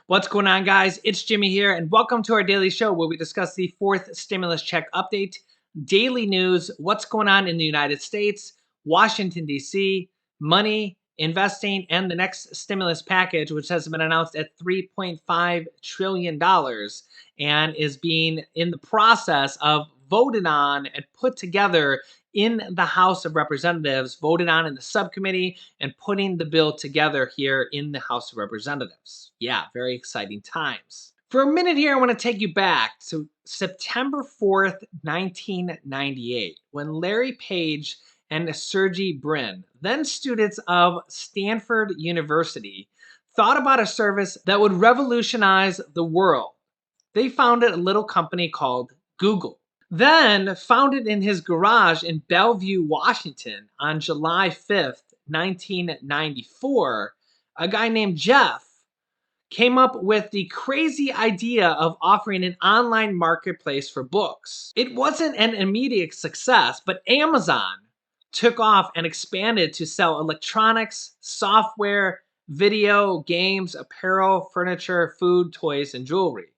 What's going on, guys? It's Jimmy here, and welcome to our daily show where we discuss the fourth stimulus check update, daily news, what's going on in the United States, Washington, D.C., money, investing, and the next stimulus package, which has been announced at $3.5 trillion and is being in the process of voted on and put together in the House of Representatives, voted on in the subcommittee, and putting the bill together here in the House of Representatives. Yeah, very exciting times. For a minute here, I want to take you back to September 4th, 1998, when Larry Page and Sergey Brin, then students of Stanford University, thought about a service that would revolutionize the world. They founded a little company called Google. Then, founded in his garage in Bellevue, Washington on July 5th, 1994, a guy named Jeff came up with the crazy idea of offering an online marketplace for books. It wasn't an immediate success, but Amazon took off and expanded to sell electronics, software, video, games, apparel, furniture, food, toys, and jewelry.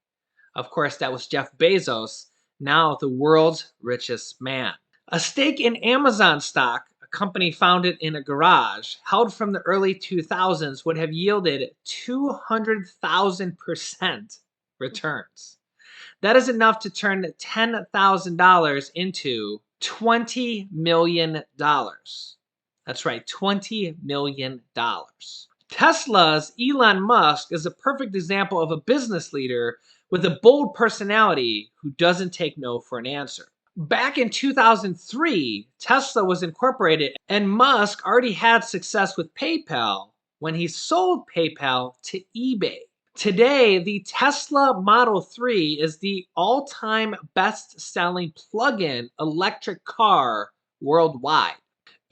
Of course, that was Jeff Bezos, now the world's richest man. A stake in Amazon stock, a company founded in a garage, held from the early 2000s, would have yielded 200,000% returns. That is enough to turn $10,000 into $20 million. That's right, $20 million. Tesla's Elon Musk is a perfect example of a business leader with a bold personality who doesn't take no for an answer. Back in 2003, Tesla was incorporated, and Musk already had success with PayPal when he sold PayPal to eBay. Today, the Tesla Model 3 is the all-time best-selling plug-in electric car worldwide.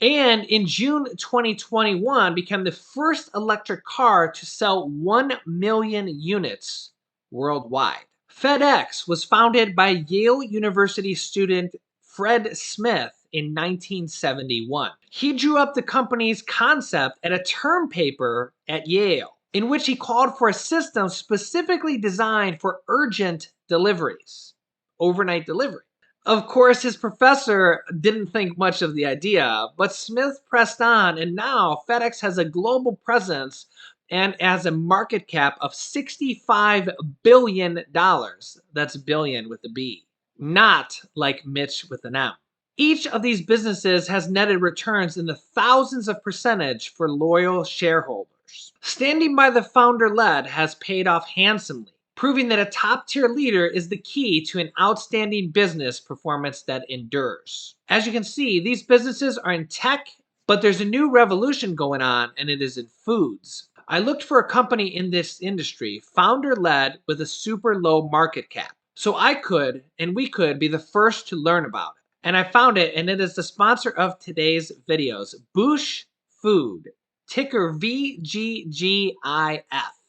And in June 2021, became the first electric car to sell 1 million units worldwide. FedEx was founded by Yale University student Fred Smith in 1971. He drew up the company's concept at a term paper at Yale, in which he called for a system specifically designed for urgent deliveries, overnight delivery. Of course, his professor didn't think much of the idea, but Smith pressed on, and now FedEx has a global presence and has a market cap of $65 billion. That's billion with a B, not like Mitch with an M. Each of these businesses has netted returns in the thousands of percentage for loyal shareholders. Standing by the founder-led has paid off handsomely, proving that a top-tier leader is the key to an outstanding business performance that endures. As you can see, these businesses are in tech, but there's a new revolution going on, and it is in foods. I looked for a company in this industry, founder-led, with a super low market cap, so I could, and we could, be the first to learn about it. And I found it, and it is the sponsor of today's videos, Boosh Food, ticker VGGIF.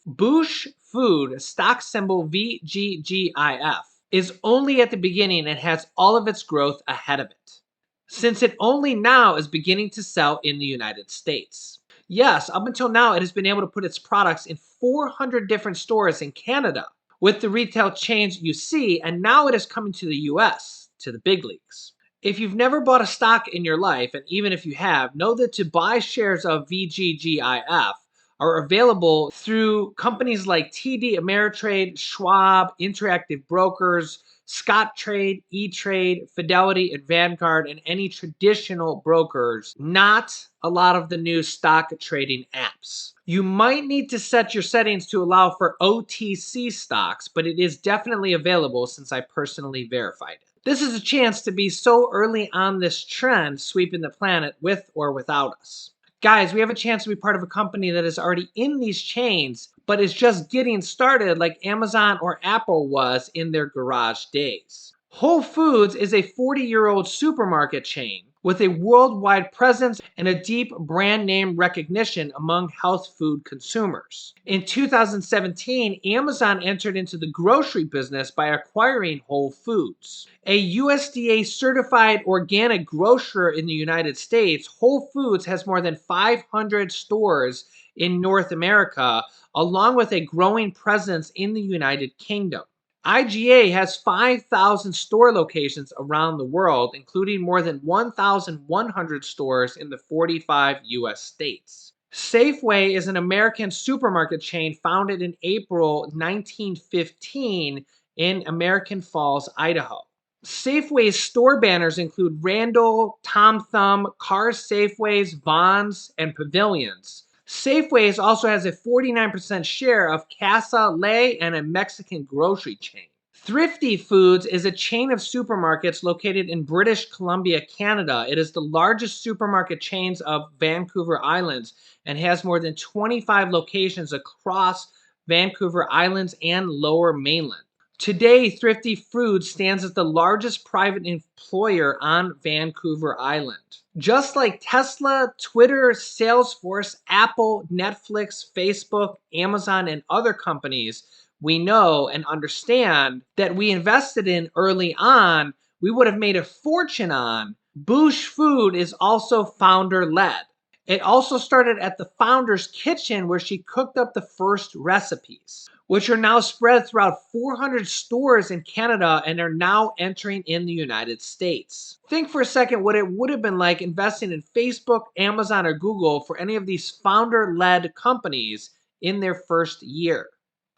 Boosh Food, stock symbol VGGIF, is only at the beginning and has all of its growth ahead of it, since it only now is beginning to sell in the United States. Yes, up until now, it has been able to put its products in 400 different stores in Canada with the retail chains you see, and now it is coming to the US, to the big leagues. If you've never bought a stock in your life, and even if you have, know that to buy shares of VGGIF are available through companies like TD Ameritrade, Schwab, Interactive Brokers, Scottrade, E-Trade, Fidelity, and Vanguard, and any traditional brokers, not a lot of the new stock trading apps. You might need to set your settings to allow for OTC stocks, but it is definitely available since I personally verified it. This is a chance to be so early on this trend sweeping the planet with or without us. Guys, we have a chance to be part of a company that is already in these chains, but is just getting started like Amazon or Apple was in their garage days. Whole Foods is a 40-year-old supermarket chain with a worldwide presence and a deep brand name recognition among health food consumers. In 2017, Amazon entered into the grocery business by acquiring Whole Foods. A USDA certified organic grocer in the United States, Whole Foods has more than 500 stores in North America, along with a growing presence in the United Kingdom. IGA has 5,000 store locations around the world, including more than 1,100 stores in the 45 U.S. states. Safeway is an American supermarket chain founded in April 1915 in American Falls, Idaho. Safeway's store banners include Randall, Tom Thumb, Cars Safeways, Vons, and Pavilions. Safeways also has a 49% share of Casa Ley and a Mexican grocery chain. Thrifty Foods is a chain of supermarkets located in British Columbia, Canada. It is the largest supermarket chains of Vancouver Islands and has more than 25 locations across Vancouver Islands and Lower Mainland. Today, Thrifty Foods stands as the largest private employer on Vancouver Island. Just like Tesla, Twitter, Salesforce, Apple, Netflix, Facebook, Amazon, and other companies we know and understand that we invested in early on, we would have made a fortune on, Boosh Food is also founder-led. It also started at the founder's kitchen where she cooked up the first recipes, which are now spread throughout 400 stores in Canada and are now entering in the United States. Think for a second what it would have been like investing in Facebook, Amazon, or Google for any of these founder-led companies in their first year.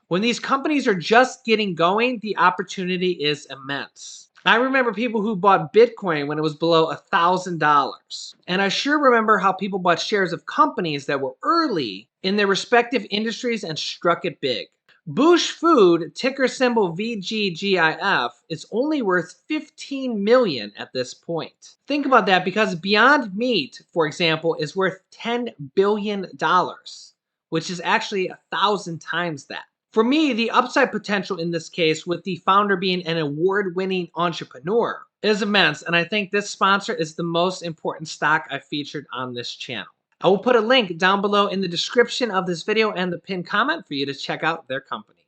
When these companies are just getting going, the opportunity is immense. I remember people who bought Bitcoin when it was below $1,000. And I sure remember how people bought shares of companies that were early in their respective industries and struck it big. Boosh Food, ticker symbol VGGIF, is only worth $15 million at this point. Think about that, because Beyond Meat, for example, is worth $10 billion, which is actually 1,000 times that. For me, the upside potential in this case, with the founder being an award-winning entrepreneur, is immense, and I think this sponsor is the most important stock I've featured on this channel. I will put a link down below in the description of this video and the pinned comment for you to check out their company.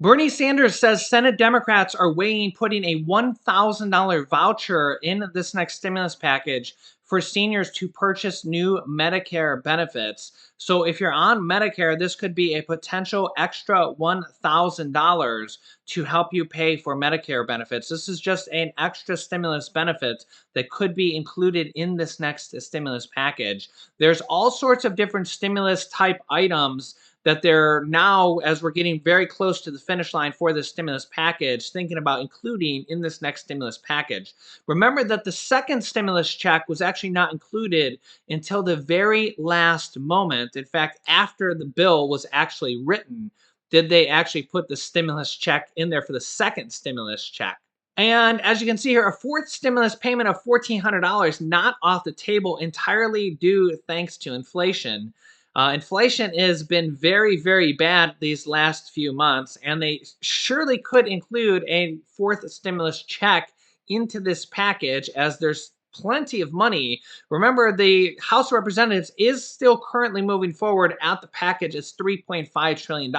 Bernie Sanders says Senate Democrats are weighing putting a $1,000 voucher in this next stimulus package for seniors to purchase new Medicare benefits. So if you're on Medicare, this could be a potential extra $1,000 to help you pay for Medicare benefits. This is just an extra stimulus benefit that could be included in this next stimulus package. There's all sorts of different stimulus type items that they're now, as we're getting very close to the finish line for this stimulus package, thinking about including in this next stimulus package. Remember that the second stimulus check was actually not included until the very last moment. In fact, after the bill was actually written, did they actually put the stimulus check in there for the second stimulus check. And as you can see here, a fourth stimulus payment of $1,400 not off the table, entirely due thanks to inflation. Inflation has been very, very bad these last few months, and they surely could include a fourth stimulus check into this package, as there's plenty of money. Remember, the House of Representatives is still currently moving forward at the package as $3.5 trillion,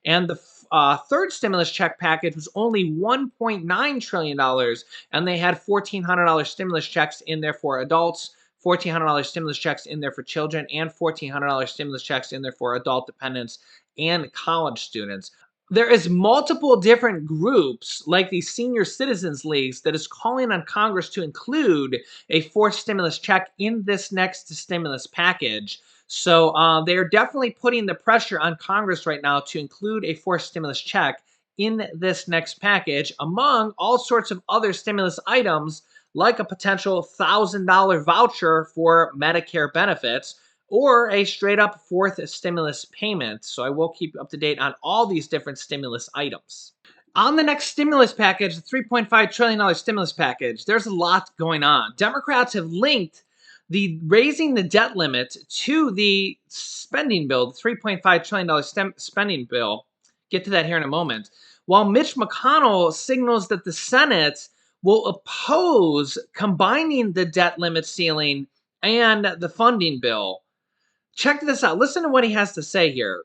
and the third stimulus check package was only $1.9 trillion, and they had $1,400 stimulus checks in there for adults, $1,400 stimulus checks in there for children, and $1,400 stimulus checks in there for adult dependents and college students. There is multiple different groups, like the Senior Citizens Leagues, that is calling on Congress to include a fourth stimulus check in this next stimulus package. So they are definitely putting the pressure on Congress right now to include a fourth stimulus check in this next package, among all sorts of other stimulus items, like a potential $1,000 voucher for Medicare benefits, or a straight up fourth stimulus payment. So I will keep you up to date on all these different stimulus items. On the next stimulus package, the $3.5 trillion stimulus package, there's a lot going on. Democrats have linked the raising the debt limit to the spending bill, the $3.5 trillion spending bill. Get to that here in a moment. While Mitch McConnell signals that the Senate will oppose combining the debt limit ceiling and the funding bill. Check this out. Listen to what he has to say here.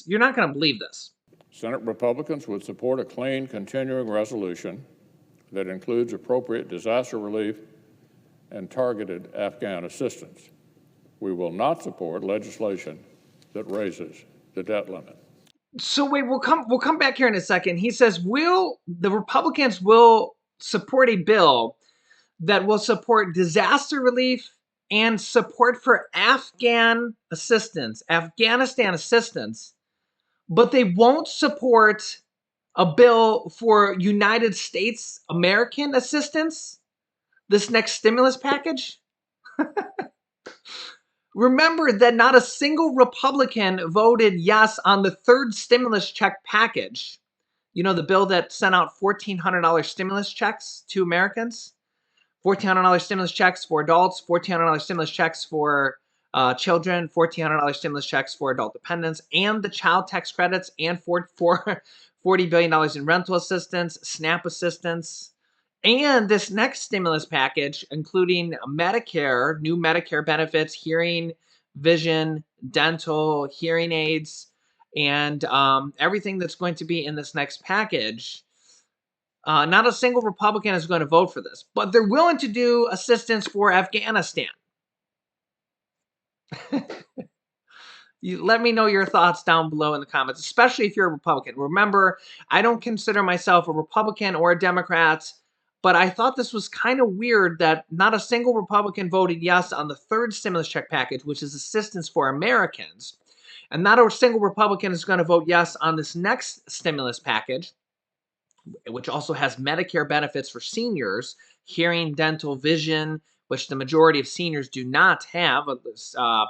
You're not going to believe this. Senate Republicans would support a clean, continuing resolution that includes appropriate disaster relief and targeted Afghan assistance. We will not support legislation that raises the debt limit. So wait, we'll come back here in a second. He says, will the Republicans will support a bill that will support disaster relief and support for Afghanistan assistance, but they won't support a bill for United States American assistance, this next stimulus package? Remember that not a single Republican voted yes on the third stimulus check package. You know, the bill that sent out $1,400 stimulus checks to Americans? $1,400 stimulus checks for adults, $1,400 stimulus checks for children, $1,400 stimulus checks for adult dependents, and the child tax credits, and for $40 billion in rental assistance, SNAP assistance, and this next stimulus package, including Medicare, new Medicare benefits, hearing, vision, dental, hearing aids, and everything that's going to be in this next package. Not a single Republican is going to vote for this, but they're willing to do assistance for Afghanistan. Let me know your thoughts down below in the comments, especially if you're a Republican. Remember, I don't consider myself a Republican or a Democrat, but I thought this was kind of weird that not a single Republican voted yes on the third stimulus check package, which is assistance for Americans. And not a single Republican is going to vote yes on this next stimulus package, which also has Medicare benefits for seniors, hearing, dental, vision, which the majority of seniors do not have.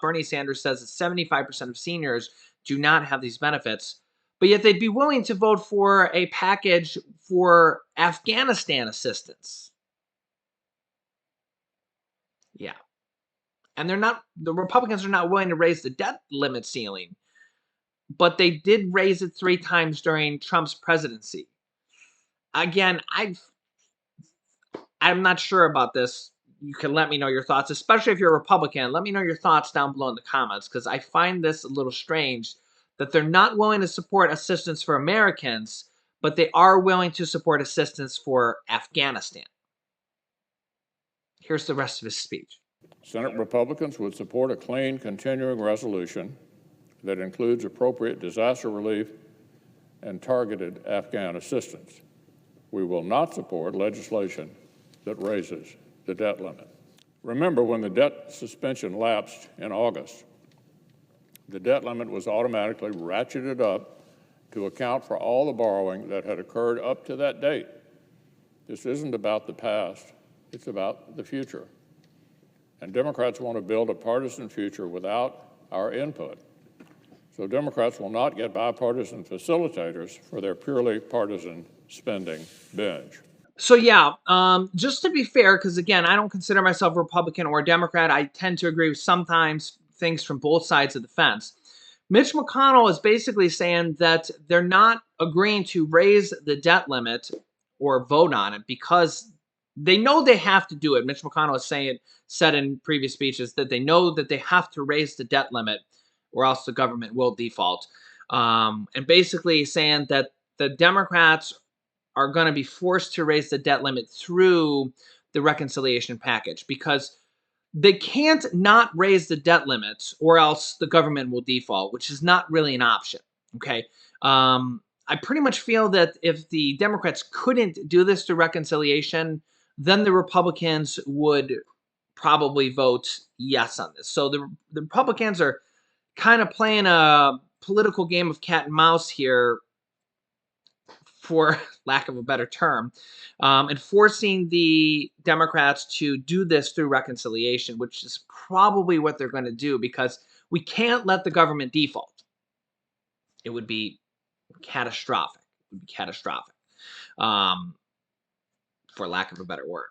Bernie Sanders says that 75% of seniors do not have these benefits, but yet they'd be willing to vote for a package for Afghanistan assistance. Yeah. And the Republicans are not willing to raise the debt limit ceiling, but they did raise it 3 times during Trump's presidency. Again, I'm not sure about this. You can let me know your thoughts, especially if you're a Republican. Let me know your thoughts down below in the comments, because I find this a little strange that they're not willing to support assistance for Americans, but they are willing to support assistance for Afghanistan. Here's the rest of his speech. Senate Republicans would support a clean, continuing resolution that includes appropriate disaster relief and targeted Afghan assistance. We will not support legislation that raises the debt limit. Remember, when the debt suspension lapsed in August, the debt limit was automatically ratcheted up to account for all the borrowing that had occurred up to that date. This isn't about the past, it's about the future. And Democrats want to build a partisan future without our input. So Democrats will not get bipartisan facilitators for their purely partisan spending binge. So yeah, just to be fair, because again, I don't consider myself a Republican or a Democrat. I tend to agree with sometimes things from both sides of the fence. Mitch McConnell is basically saying that they're not agreeing to raise the debt limit or vote on it because they know they have to do it. Mitch McConnell is said in previous speeches that they know that they have to raise the debt limit or else the government will default. And basically saying that the Democrats are going to be forced to raise the debt limit through the reconciliation package because they can't not raise the debt limit or else the government will default, which is not really an option. Okay. I pretty much feel that if the Democrats couldn't do this through reconciliation, then the Republicans would probably vote yes on this. So the Republicans are kind of playing a political game of cat and mouse here, for lack of a better term, and forcing the Democrats to do this through reconciliation, which is probably what they're going to do because we can't let the government default. It would be catastrophic. It would be catastrophic, for lack of a better word.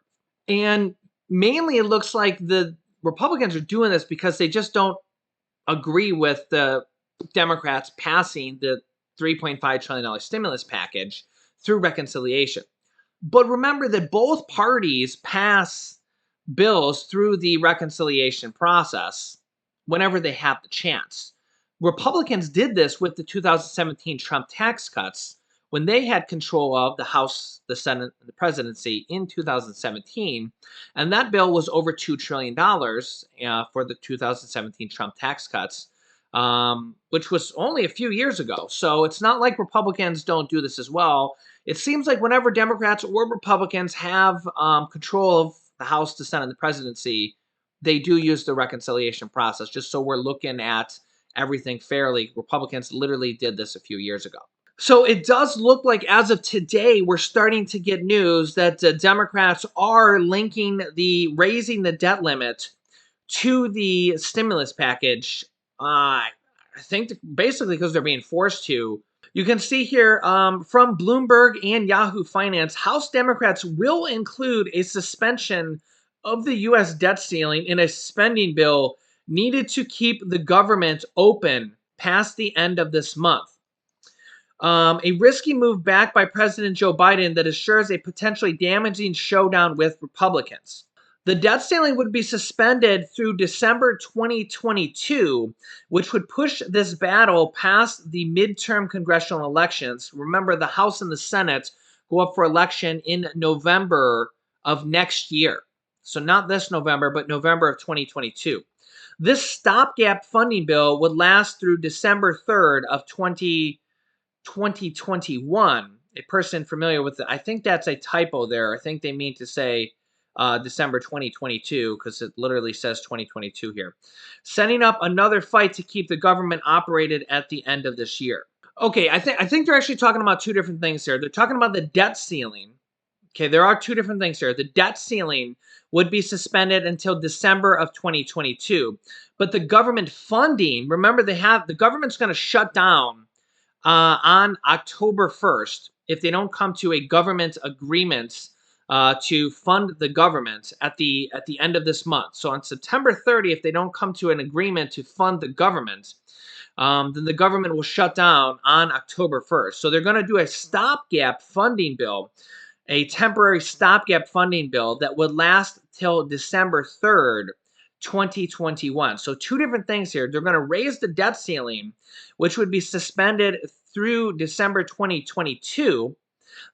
And mainly it looks like the Republicans are doing this because they just don't agree with the Democrats passing the $3.5 trillion stimulus package through reconciliation. But remember that both parties pass bills through the reconciliation process whenever they have the chance. Republicans did this with the 2017 Trump tax cuts when they had control of the House, the Senate, and the presidency in 2017. And that bill was over $2 trillion for the 2017 Trump tax cuts. which was only a few years ago. So it's not like Republicans don't do this as well. It seems like whenever Democrats or Republicans have control of the House, the Senate, and the presidency, they do use the reconciliation process, just so we're looking at everything fairly. Republicans literally did this a few years ago. So it does look like as of today, we're starting to get news that Democrats are linking the raising the debt limit to the stimulus package. I think basically because they're being forced to. You can see here from Bloomberg and Yahoo Finance, House Democrats will include a suspension of the U.S. debt ceiling in a spending bill needed to keep the government open past the end of this month. A risky move backed by President Joe Biden that assures a potentially damaging showdown with Republicans. The debt ceiling would be suspended through December 2022, which would push this battle past the midterm congressional elections. Remember, the House and the Senate go up for election in November of next year. So not this November, but November of 2022. This stopgap funding bill would last through December 3rd of 2021. A person familiar with it, I think that's a typo there. I think they mean to say December 2022 because it literally says 2022 here. Setting up another fight to keep the government operated at the end of this year. Okay, I think they're actually talking about two different things here. They're talking about the debt ceiling. Okay, there are two different things here. The debt ceiling would be suspended until December of 2022, but the government funding, remember the government's going to shut down on October 1st if they don't come to a government agreement to fund the government at the end of this month. So on September 30th, if they don't come to an agreement to fund the government, then the government will shut down on October 1st. So they're going to do a stopgap funding bill, a temporary stopgap funding bill that would last till December 3rd, 2021. So two different things here. They're going to raise the debt ceiling, which would be suspended through December 2022.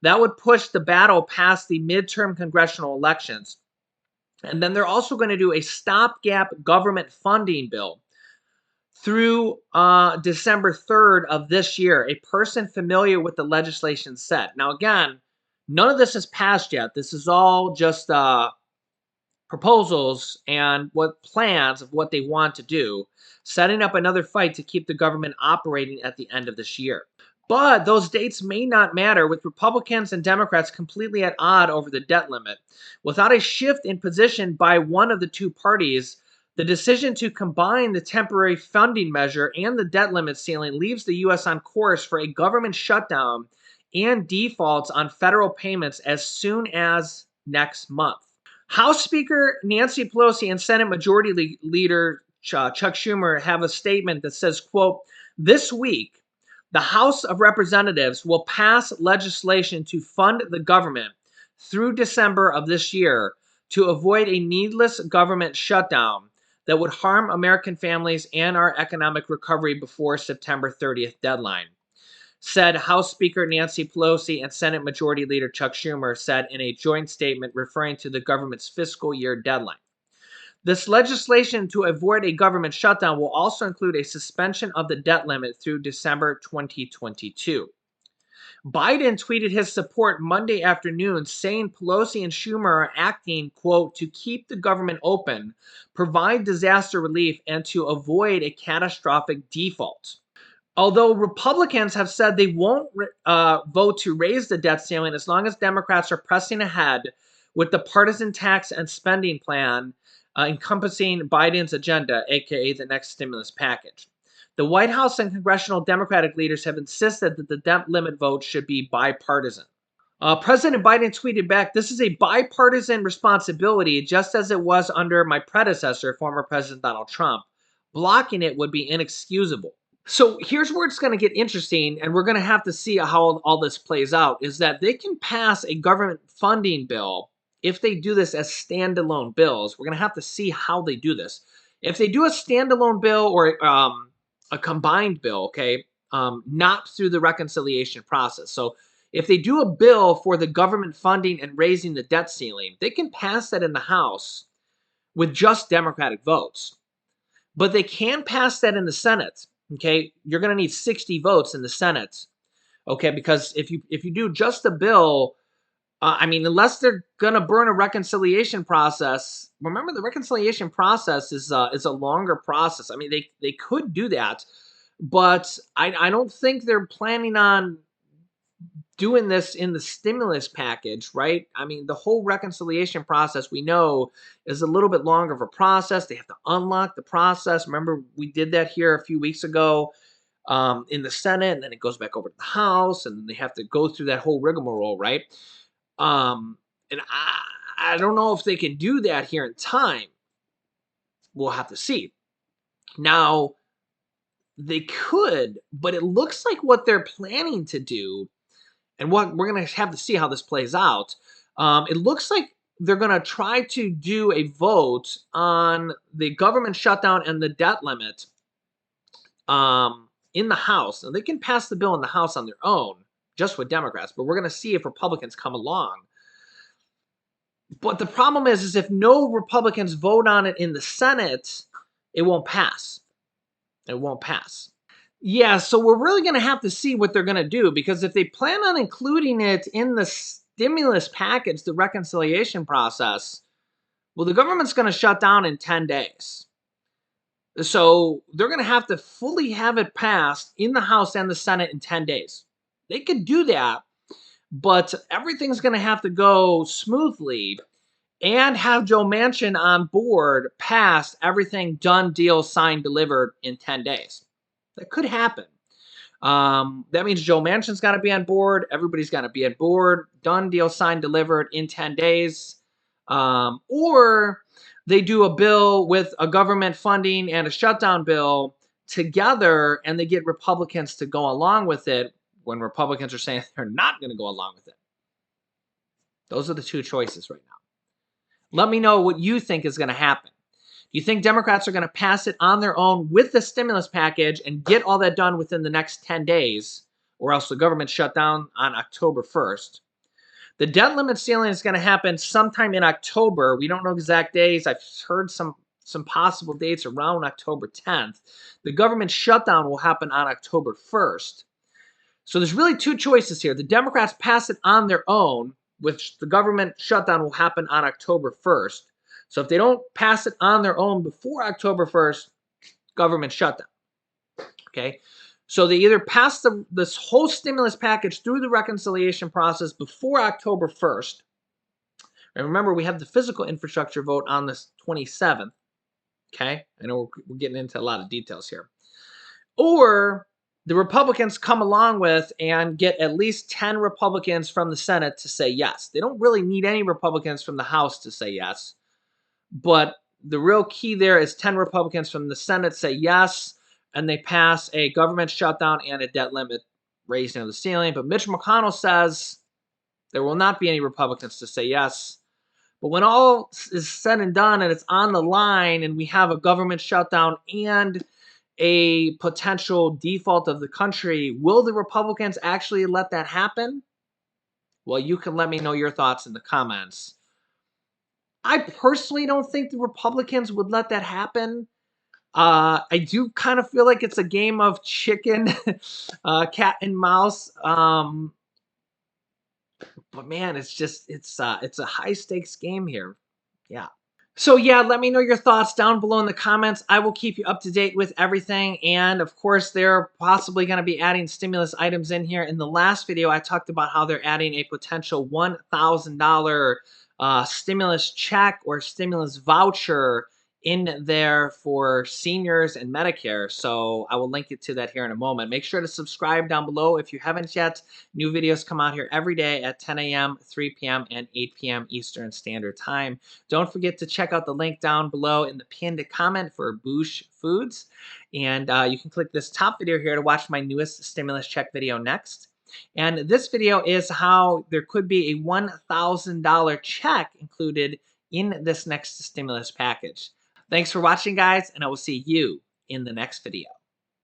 That would push the battle past the midterm congressional elections. And then they're also going to do a stopgap government funding bill through December 3rd of this year. A person familiar with the legislation said. Now, again, none of this has passed yet. This is all just proposals and what plans of what they want to do, setting up another fight to keep the government operating at the end of this year. But those dates may not matter, with Republicans and Democrats completely at odds over the debt limit. Without a shift in position by one of the two parties, the decision to combine the temporary funding measure and the debt limit ceiling leaves the U.S. on course for a government shutdown and defaults on federal payments as soon as next month. House Speaker Nancy Pelosi and Senate Majority Leader Chuck Schumer have a statement that says, quote, "This week, the House of Representatives will pass legislation to fund the government through December of this year to avoid a needless government shutdown that would harm American families and our economic recovery before September 30th deadline," said House Speaker Nancy Pelosi and Senate Majority Leader Chuck Schumer said in a joint statement referring to the government's fiscal year deadline. This legislation to avoid a government shutdown will also include a suspension of the debt limit through December 2022. Biden tweeted his support Monday afternoon, saying Pelosi and Schumer are acting, quote, "to keep the government open, provide disaster relief, and to avoid a catastrophic default." Although Republicans have said they won't vote to raise the debt ceiling as long as Democrats are pressing ahead with the partisan tax and spending plan encompassing Biden's agenda, aka the next stimulus package. The White House and congressional Democratic leaders have insisted that the debt limit vote should be bipartisan. President Biden tweeted back, "This is a bipartisan responsibility, just as it was under my predecessor, former President Donald Trump. Blocking it would be inexcusable." So here's where it's going to get interesting, and we're going to have to see how all this plays out, is that they can pass a government funding bill if they do this as standalone bills. We're going to have to see how they do this. If they do a standalone bill or a combined bill, okay, not through the reconciliation process. So if they do a bill for the government funding and raising the debt ceiling, they can pass that in the House with just Democratic votes. But they can pass that in the Senate. Okay, you're going to need 60 votes in the Senate. Okay, because if you do just the bill, I mean, unless they're gonna burn a reconciliation process. Remember, the reconciliation process is a longer process. I mean, they could do that, but I don't think they're planning on doing this in the stimulus package, right? I mean, the whole reconciliation process we know is a little bit longer of a process. They have to unlock the process. Remember, we did that here a few weeks ago in the Senate, and then it goes back over to the House, and they have to go through that whole rigmarole, right? Um, and I don't know if they can do that here in time. We'll have to see. Now, they could, but it looks like what they're planning to do, and what we're going to have to see how this plays out. It looks like they're going to try to do a vote on the government shutdown and the debt limit in the House. Now, they can pass the bill in the House on their own, just with Democrats, but we're going to see if Republicans come along. But the problem is if no Republicans vote on it in the Senate, it won't pass. It won't pass. Yeah, so we're really going to have to see what they're going to do, because if they plan on including it in the stimulus package, the reconciliation process, well, the government's going to shut down in 10 days. So they're going to have to fully have it passed in the House and the Senate in 10 days. They could do that, but everything's going to have to go smoothly and have Joe Manchin on board, passed, everything done, deal, signed, delivered in 10 days. That could happen. That means Joe Manchin's got to be on board. Everybody's got to be on board. Done, deal, signed, delivered in 10 days. Or they do a bill with a government funding and a shutdown bill together, and they get Republicans to go along with it when Republicans are saying they're not going to go along with it. Those are the two choices right now. Let me know what you think is going to happen. Do you think Democrats are going to pass it on their own with the stimulus package and get all that done within the next 10 days, or else the government shut down on October 1st? The debt limit ceiling is going to happen sometime in October. We don't know exact days. I've heard some possible dates around October 10th. The government shutdown will happen on October 1st. So there's really two choices here. The Democrats pass it on their own, which the government shutdown will happen on October 1st. So if they don't pass it on their own before October 1st, government shutdown. Okay? So they either pass this whole stimulus package through the reconciliation process before October 1st. And remember, we have the physical infrastructure vote on the 27th. Okay? I know we're getting into a lot of details here. Or the Republicans come along with and get at least 10 Republicans from the Senate to say yes. They don't really need any Republicans from the House to say yes. But the real key there is 10 Republicans from the Senate say yes, and they pass a government shutdown and a debt limit raising of the ceiling. But Mitch McConnell says there will not be any Republicans to say yes. But when all is said and done and it's on the line and we have a government shutdown and a potential default of the country, will the Republicans actually let that happen? Well, you can let me know your thoughts in the comments. I personally don't think the Republicans would let that happen. I do kind of feel like it's a game of chicken, cat and mouse. But man, it's a high stakes game here. Yeah. So yeah, let me know your thoughts down below in the comments. I will keep you up to date with everything. And of course, they're possibly going to be adding stimulus items in here. In the last video, I talked about how they're adding a potential $1,000 stimulus check or stimulus voucher in there for seniors and Medicare. So I will link it to that here in a moment. Make sure to subscribe down below if you haven't yet. New videos come out here every day at 10 a.m., 3 p.m., and 8 p.m. Eastern Standard Time. Don't forget to check out the link down below in the pinned comment for Boosh Foods. And you can click this top video here to watch my newest stimulus check video next. And this video is how there could be a $1,000 check included in this next stimulus package. Thanks for watching, guys, and I will see you in the next video.